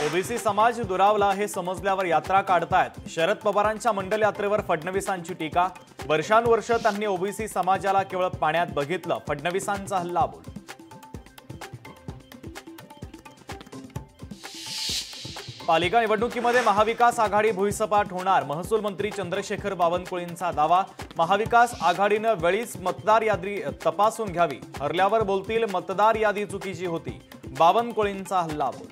OBC समाज दुरावला हे समजल्यावर यात्रा काढतायत। शरद पवारांच्या मंडल यात्रेवर फडणवीसांची टीका। वर्षानुवर्ष त्यांनी ओबीसी समाजाला केवळ पाण्यात बघितलं, फडणवीसांचा हल्लाबोल। पालिका निवडणुकीमध्ये महाविकास आघाडी भुईसपाट होणार, महसूल मंत्री चंद्रशेखर बावनकुळेंचा दावा। महाविकास आघाडीने वेळीच मतदार यादी तपासून घ्यावी, हरल्यावर बोलतील मतदार यादी चुकीची होती, बावनकुळेंचा हल्लाबोल।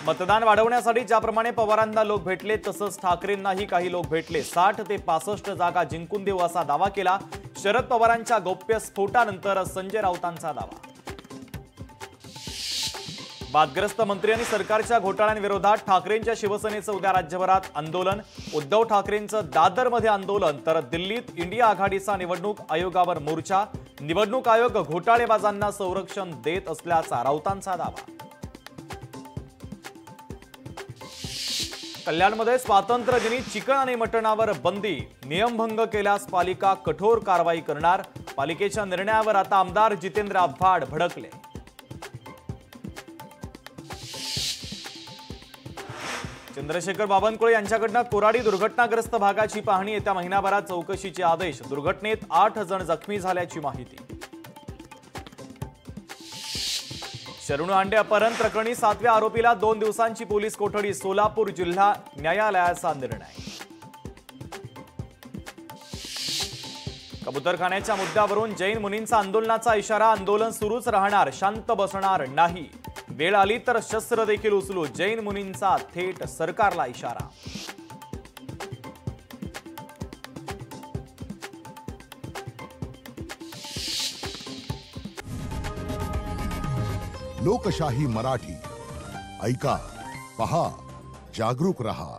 मतदान वाढवण्यासाठी ज्याप्रमाणे पवारांना लोक भेटले तसंच ठाकरेंनाही काही लोक भेटले। 60 ते 65 जागा जिंकून देऊ असा दावा केला। शरद पवारांच्या गौप्य स्फोटानंतर संजय राऊतांचा दावा। वादग्रस्त मंत्री आणि सरकारच्या घोटाळ्यांविरोधात ठाकरेंच्या शिवसेनेचं उद्या राज्यभरात आंदोलन। उद्धव ठाकरेंचं दादरमध्ये आंदोलन तर दिल्लीत इंडिया आघाडीचा निवडणूक आयोगावर मोर्चा। निवडणूक आयोग घोटाळेबाजांना संरक्षण देत असल्याचा राऊतांचा दावा। कल्याणमध्ये स्वातंत्र्यदिनी चिकन आणि मटणावर बंदी, नियमभंग केल्यास पालिका कठोर कारवाई करणार। पालिकेच्या निर्णयावर आता आमदार जितेंद्र आव्हाड भडकले। चंद्रशेखर बावनकुळे यांच्याकडून कोराडी दुर्घटनाग्रस्त भागाची पाहणी, येत्या महिनाभरात चौकशीचे आदेश। दुर्घटनेत 8 जण जखमी झाल्याची माहिती। शरणू हांडे अपहरण प्रकरणी 7व्या आरोपीला 2 दिवसांची पोलीस कोठडी, सोलापूर जिल्हा न्यायालयाचा निर्णय। कबूतरखान्याच्या मुद्द्यावरून जैन मुनींचा आंदोलनाचा इशारा, आंदोलन सुरूच राहणार, शांत बसणार नाही, वेळ आली तर शस्त्र देखील उचलू, जैन मुनींचा थेट सरकारला इशारा। लोकशाही मराठी ऐका, पहा, जागरूक रहा।